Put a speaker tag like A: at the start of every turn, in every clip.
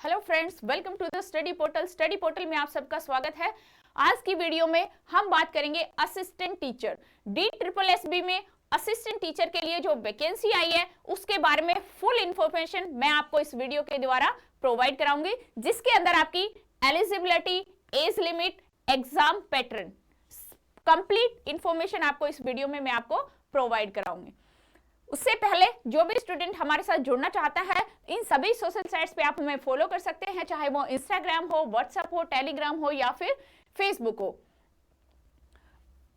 A: Hello friends, welcome to the study portal. Study portal में आप सबका स्वागत है। आज की वीडियो में हम बात करेंगे असिस्टेंट टीचर DSSB में असिस्टेंट टीचर के लिए जो वैकेंसी आई है उसके बारे में फुल इंफॉर्मेशन मैं आपको इस वीडियो के द्वारा प्रोवाइड कराऊंगी, जिसके अंदर आपकी eligibility, age limit, exam pattern, complete information आपको इस वीडियो में मैं आपको प्रोवाइड कराऊंगी। उससे पहले जो भी स्टूडेंट हमारे साथ जुड़ना चाहता है, इन सभी सोशल साइट्स पे आप हमें फॉलो कर सकते हैं, चाहे वो इंस्टाग्राम हो, व्हाट्सएप हो, टेलीग्राम हो या फिर फेसबुक हो।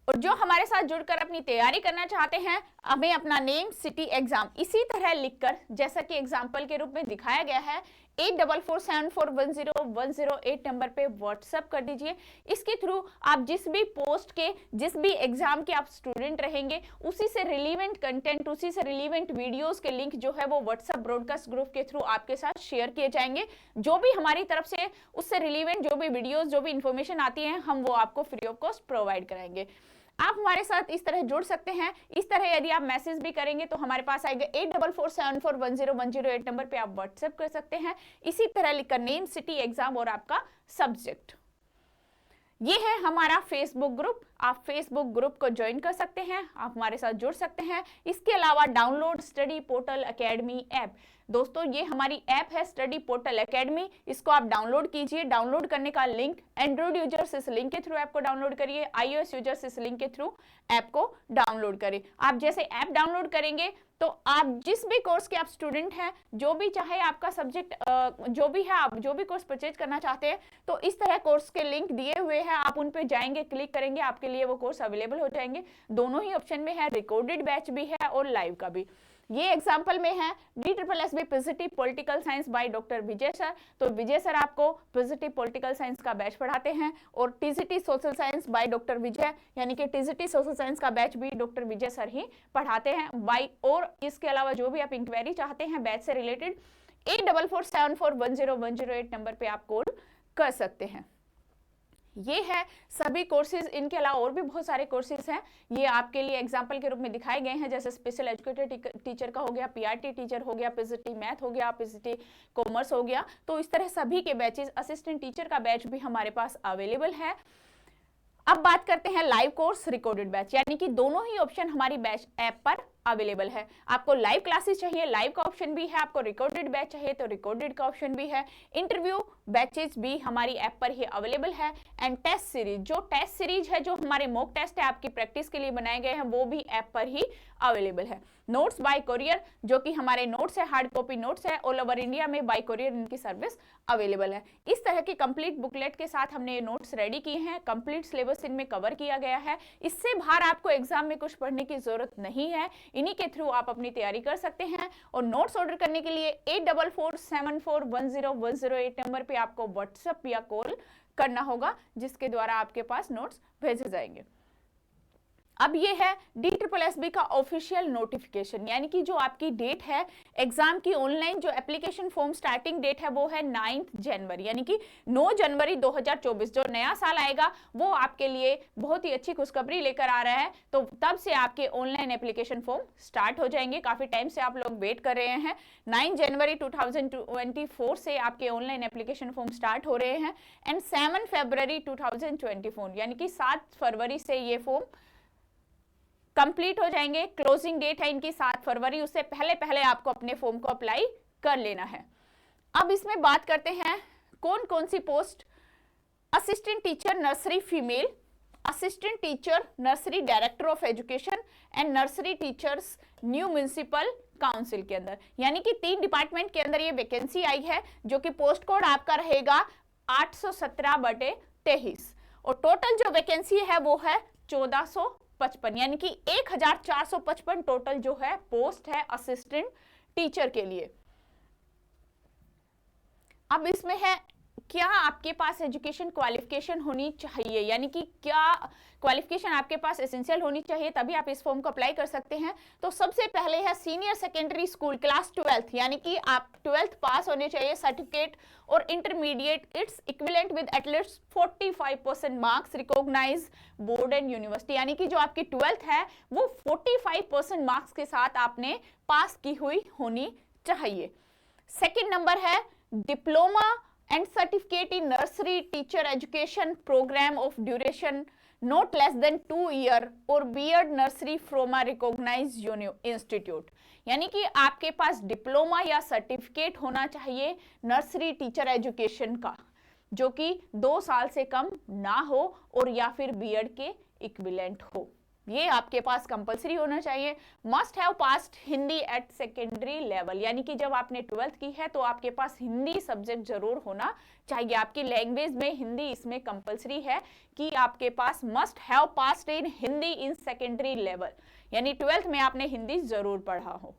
A: और जो हमारे साथ जुड़कर अपनी तैयारी करना चाहते हैं, हमें अपना नेम, सिटी, एग्जाम इसी तरह लिखकर, जैसा कि एग्जाम्पल के रूप में दिखाया गया है, 8447410108 नंबर पे व्हाट्सएप कर दीजिए। इसके थ्रू आप जिस भी पोस्ट के, जिस भी एग्जाम के आप स्टूडेंट रहेंगे, उसी से रिलीवेंट कंटेंट, उसी से रिलीवेंट वीडियोस के लिंक जो है वो व्हाट्सएप ब्रॉडकास्ट ग्रुप के थ्रू आपके साथ शेयर किए जाएंगे। जो भी हमारी तरफ से उससे रिलीवेंट जो भी वीडियोस, जो भी इंफॉर्मेशन आती है, हम वो आपको फ्री ऑफ कॉस्ट प्रोवाइड कराएंगे। आप हमारे साथ इस तरह जुड़ सकते हैं। इस तरह यदि आप मैसेज भी करेंगे तो हमारे पास आएगा 8447410108 नंबर पे आप व्हाट्सएप कर सकते हैं। इसी तरह लिखकर नेम, सिटी, एग्जाम और आपका सब्जेक्ट। ये है हमारा फेसबुक ग्रुप। आप फेसबुक ग्रुप को ज्वाइन कर सकते हैं, आप हमारे साथ जुड़ सकते हैं। इसके अलावा download study portal academy app. दोस्तों, ये हमारी ऐप है स्टडी पोर्टल एकेडमी, इसको आप डाउनलोड कीजिए। डाउनलोड करने का लिंक, एंड्रॉइड यूजर्स इस लिंक के थ्रू ऐप को डाउनलोड करिए, iOS यूजर्स इस लिंक के थ्रू ऐप को डाउनलोड करिए। आप जैसे ऐप डाउनलोड करेंगे तो आप जिस भी कोर्स के आप स्टूडेंट हैं, जो भी चाहे आपका सब्जेक्ट जो भी है, आप जो भी कोर्स परचेज करना चाहते हैं, तो इस तरह कोर्स के लिंक दिए हुए हैं, आप उन पे जाएंगे, क्लिक करेंगे, आपके लिए वो कोर्स अवेलेबल हो जाएंगे। दोनों ही ऑप्शन में है, रिकॉर्डेड बैच भी है और लाइव का भी। ये एग्जाम्पल में है DSSB positive political science by doctor Vijay sir. तो विजय सर आपको पॉजिटिव पॉलिटिकल साइंस का बैच पढ़ाते हैं, और TCT social science by doctor Vijay, यानी कि TCT सोशल साइंस का बैच भी डॉक्टर विजय सर ही पढ़ाते हैं बाय। और इसके अलावा जो भी आप इंक्वायरी चाहते हैं बैच से रिलेटेड, 8447410108 नंबर पे आप कॉल कर सकते हैं। ये है सभी कोर्सेज। इनके अलावा और भी बहुत सारे कोर्सेज हैं, ये आपके लिए एग्जाम्पल के रूप में दिखाए गए हैं, जैसे स्पेशल एजुकेटेड टीचर का हो गया, PRT टीचर हो गया, PCT मैथ हो गया, PCT कॉमर्स हो गया। तो इस तरह सभी के बैचेज, असिस्टेंट टीचर का बैच भी हमारे पास अवेलेबल है। अब बात करते हैं लाइव कोर्स, रिकॉर्डेड बैच, यानी कि दोनों ही ऑप्शन हमारी बैच ऐप पर अवेलेबल है। आपको लाइव क्लासेस चाहिए, लाइव का ऑप्शन भी है, आपको रिकॉर्डेड बैच चाहिए तो रिकॉर्डेड का ऑप्शन भी है। इंटरव्यू बैचेस भी हमारी ऐप पर ही अवेलेबल है। एंड टेस्ट सीरीज, जो टेस्ट सीरीज है, जो हमारे मॉक टेस्ट है आपकी प्रैक्टिस के लिए बनाए गए हैं, वो भी ऐप पर ही अवेलेबल है। नोट्स बाय कोरियर, जो कि हमारे नोट्स है, हार्ड कॉपी नोट्स है, ऑल ओवर इंडिया में बाय कोरियर इनकी सर्विस अवेलेबल है। इस तरह की कंप्लीट बुकलेट के साथ हमने ये नोट्स रेडी किए हैं, कंप्लीट सिलेबस इनमें कवर किया गया है। इससे बाहर आपको एग्जाम में कुछ पढ़ने की जरूरत नहीं है, इन्हीं के थ्रू आप अपनी तैयारी कर सकते हैं। और नोट्स ऑर्डर करने के लिए 8447410108 नंबर पे आपको व्हाट्सएप या कॉल करना होगा, जिसके द्वारा आपके पास नोट्स भेजे जाएंगे। अब ये है DSSB का ऑफिशियल नोटिफिकेशन, यानी कि जो आपकी डेट है एग्जाम की, ऑनलाइन जो एप्लीकेशन फॉर्म स्टार्टिंग डेट है वो है 9 जनवरी, यानी कि 9 जनवरी 2024। जो नया साल आएगा वो आपके लिए बहुत ही अच्छी खुशखबरी लेकर आ रहा है। तो तब से आपके ऑनलाइन एप्लीकेशन फॉर्म स्टार्ट हो जाएंगे। काफी टाइम से आप लोग वेट कर रहे हैं। 9 जनवरी 2024 से आपके ऑनलाइन एप्लीकेशन फॉर्म स्टार्ट हो रहे हैं। एंड 7 फरवरी 2024, यानी कि 7 फरवरी से ये फॉर्म कंप्लीट हो जाएंगे। क्लोजिंग डेट है इनकी 7 फरवरी, उससे पहले पहले आपको अपने फॉर्म को अप्लाई कर लेना है। अब इसमें बात करते हैं कौन कौन सी post. Assistant teacher nursery female, assistant teacher nursery director of education and nursery teachers new municipal council के अंदर, यानी कि 3 डिपार्टमेंट के अंदर ये वैकेंसी आई है, जो कि पोस्ट कोड आपका रहेगा 817/23। और टोटल जो वैकेंसी है वो है 1455, यानी कि 1455 टोटल जो है पोस्ट है असिस्टेंट टीचर के लिए। अब इसमें है क्या आपके पास एजुकेशन क्वालिफिकेशन होनी चाहिए, यानी कि क्या क्वालिफिकेशन आपके पास एसेंशियल होनी चाहिए, तभी आप इस फॉर्म को अप्लाई कर सकते हैं। तो सबसे पहले है senior secondary school class 12th, यानी कि आप 12th पास होने चाहिए, सर्टिफिकेट और intermediate its equivalent with at least 45% marks recognise board and university, यानी कि जो आपकी 12th है वो 45% मार्क्स के साथ आपने पास की हुई होनी चाहिए। सेकेंड नंबर है diploma and certificate in nursery teacher education program of duration not less than 2 year or B.Ed nursery from a recognized institute। यानी कि आपके पास डिप्लोमा या सर्टिफिकेट होना चाहिए नर्सरी टीचर एजुकेशन का, जो कि 2 साल से कम ना हो और या फिर B.Ed के इक्विवेलेंट हो। ये आपके पास कंपलसरी होना चाहिए। Must have passed Hindi at secondary level, यानी कि जब आपने 12th की है तो आपके पास हिंदी सब्जेक्ट जरूर होना चाहिए। आपकी लैंग्वेज में हिंदी इसमें कंपलसरी है कि आपके पास must have passed in Hindi in secondary level, यानी 12th में आपने हिंदी जरूर पढ़ा हो।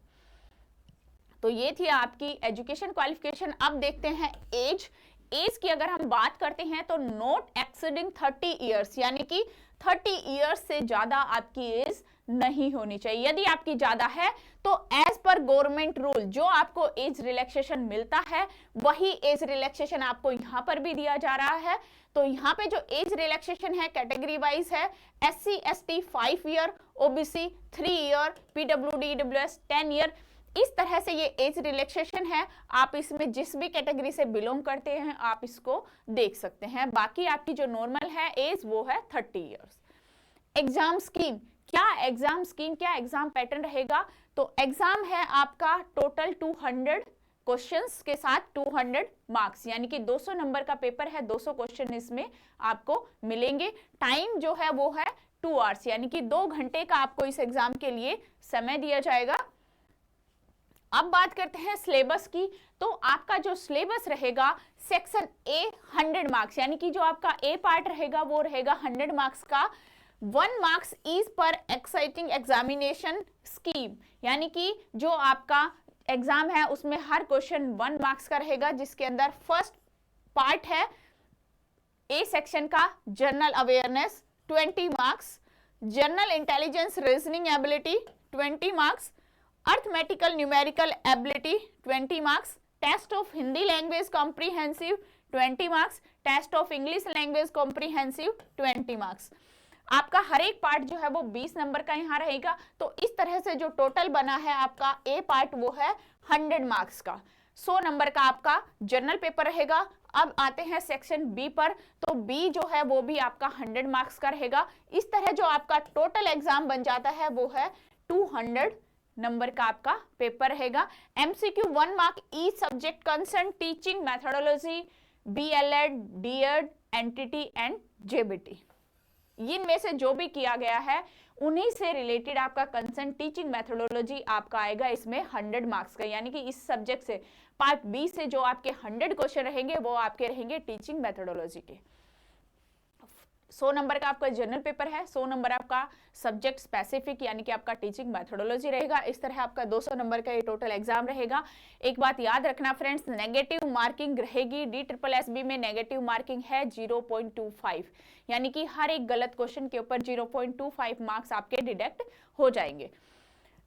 A: तो ये थी आपकी एजुकेशन क्वालिफिकेशन। अब देखते हैं एज। एज की अगर हम बात करते हैं तो नॉट एक्सीडिंग 30 इयर्स, यानी कि 30 इयर्स से ज्यादा आपकी एज नहीं होनी चाहिए। यदि आपकी ज्यादा है तो एज पर गवर्नमेंट रूल जो आपको एज रिलैक्सेशन मिलता है वही एज रिलैक्सेशन आपको यहाँ पर भी दिया जा रहा है। तो यहाँ पे जो एज रिलैक्सेशन है कैटेगरी वाइज है, SC ST 5 year, OBC 3 year, PWD EWS 10 year. इस तरह से ये एज रिलैक्सेशन है। आप इसमें जिस भी कैटेगरी से बिलोंग करते हैं आप इसको देख सकते हैं। बाकी आपकी जो नॉर्मल है एज वो है 30 इयर्स। एग्जाम स्कीम, क्या एग्जाम स्कीम, क्या एग्जाम पैटर्न रहेगा? तो एग्जाम है आपका टोटल 200 क्वेश्चंस के साथ 200 मार्क्स, यानी कि 200 नंबर का पेपर है, 200 क्वेश्चन इसमें आपको मिलेंगे। टाइम जो है वो है 2 आवर्स, यानी कि 2 घंटे का आपको इस एग्जाम के लिए समय दिया जाएगा। अब बात करते हैं सिलेबस की। तो आपका जो सिलेबस रहेगा सेक्शन ए 100 मार्क्स, यानी कि जो आपका ए पार्ट रहेगा वो रहेगा 100 मार्क्स का। 1 मार्क्स इज पर एक्साइटिंग एग्जामिनेशन स्कीम, यानी कि जो आपका एग्जाम है उसमें हर क्वेश्चन 1 मार्क्स का रहेगा, जिसके अंदर फर्स्ट पार्ट है ए सेक्शन का general awareness 20 marks, general intelligence reasoning ability 20 marks, arithmetical numerical ability 20 marks, test of Hindi language comprehensive 20 marks, test of English language comprehensive 20 marks. आपका हर एक पार्ट जो है वो 20 नंबर का यहाँ रहेगा। तो इस तरह से जो टोटल बना है आपका ए पार्ट वो है 100 मार्क्स का। 100 नंबर का आपका जनरल पेपर रहेगा। अब आते हैं सेक्शन बी पर, तो बी जो है वो भी आपका 100 मार्क्स का रहेगा। इस तरह जो आपका टोटल एग्जाम बन जाता है वो है 200 नंबर का आपका पेपर रहेगा। MCQ 1 mark each subject concern teaching methodology, BLED, D.Ed, entity and JBT। इनमें से जो भी किया गया है उन्हीं से रिलेटेड आपका कंसर्न टीचिंग मेथोडोलॉजी आपका आएगा इसमें 100 मार्क्स का, यानी कि इस सब्जेक्ट से पार्ट बी से जो आपके 100 क्वेश्चन रहेंगे वो आपके रहेंगे टीचिंग मेथोडोलॉजी के। 100 नंबर का आपका जनरल पेपर है, 100 नंबर आपका सब्जेक्ट स्पेसिफिक यानी कि आपका टीचिंग मेथोडोलॉजी रहेगा। इस तरह आपका 200 नंबर का ये टोटल एग्जाम रहेगा। एक बात याद रखना फ्रेंड्स, नेगेटिव मार्किंग रहेगी। DSSB में नेगेटिव मार्किंग है 0.25, यानी कि हर एक गलत क्वेश्चन के ऊपर 0.25 मार्क्स आपके डिडक्ट हो जाएंगे।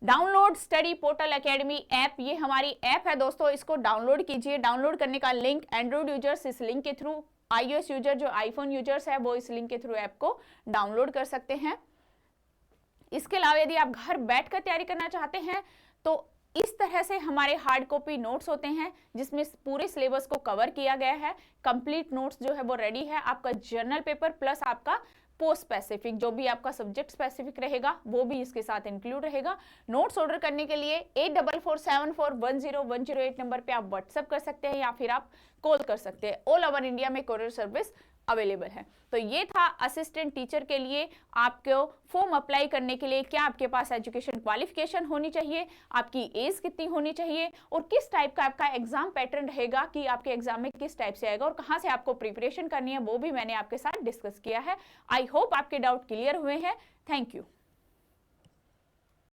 A: Download study portal academy app, ये हमारी ऐप है दोस्तों, इसको डाउनलोड कीजिए। डाउनलोड करने का लिंक एंड्रॉइड यूजर्स इस लिंक के थ्रू, iOS यूजर जो आईफोन यूजर्स है वो इस लिंक के थ्रू ऐप को डाउनलोड कर सकते हैं। इसके अलावा यदि आप घर बैठकर तैयारी करना चाहते हैं तो इस तरह से हमारे हार्ड कॉपी नोट्स होते हैं जिसमें पूरे सिलेबस को कवर किया गया है। कंप्लीट नोट्स जो है वो रेडी है। आपका जर्नल पेपर प्लस आपका पोस्ट स्पेसिफिक जो भी आपका सब्जेक्ट स्पेसिफिक रहेगा वो भी इसके साथ इंक्लूड रहेगा। नोट्स ऑर्डर करने के लिए 8447410108 नंबर पे आप व्हाट्सएप कर सकते हैं या फिर आप कॉल कर सकते हैं। ऑल ओवर इंडिया में कोरियर सर्विस अवेलेबल है। तो ये था असिस्टेंट टीचर के लिए आपको फॉर्म अप्लाई करने के लिए क्या आपके पास एजुकेशन क्वालिफिकेशन होनी चाहिए, आपकी एज कितनी होनी चाहिए और किस टाइप का आपका एग्जाम पैटर्न रहेगा कि आपके एग्जाम में किस टाइप से आएगा और कहां से आपको प्रिपरेशन करनी है, वो भी मैंने आपके साथ डिस्कस किया है। आई होप आपके डाउट क्लियर हुए हैं। Thank you.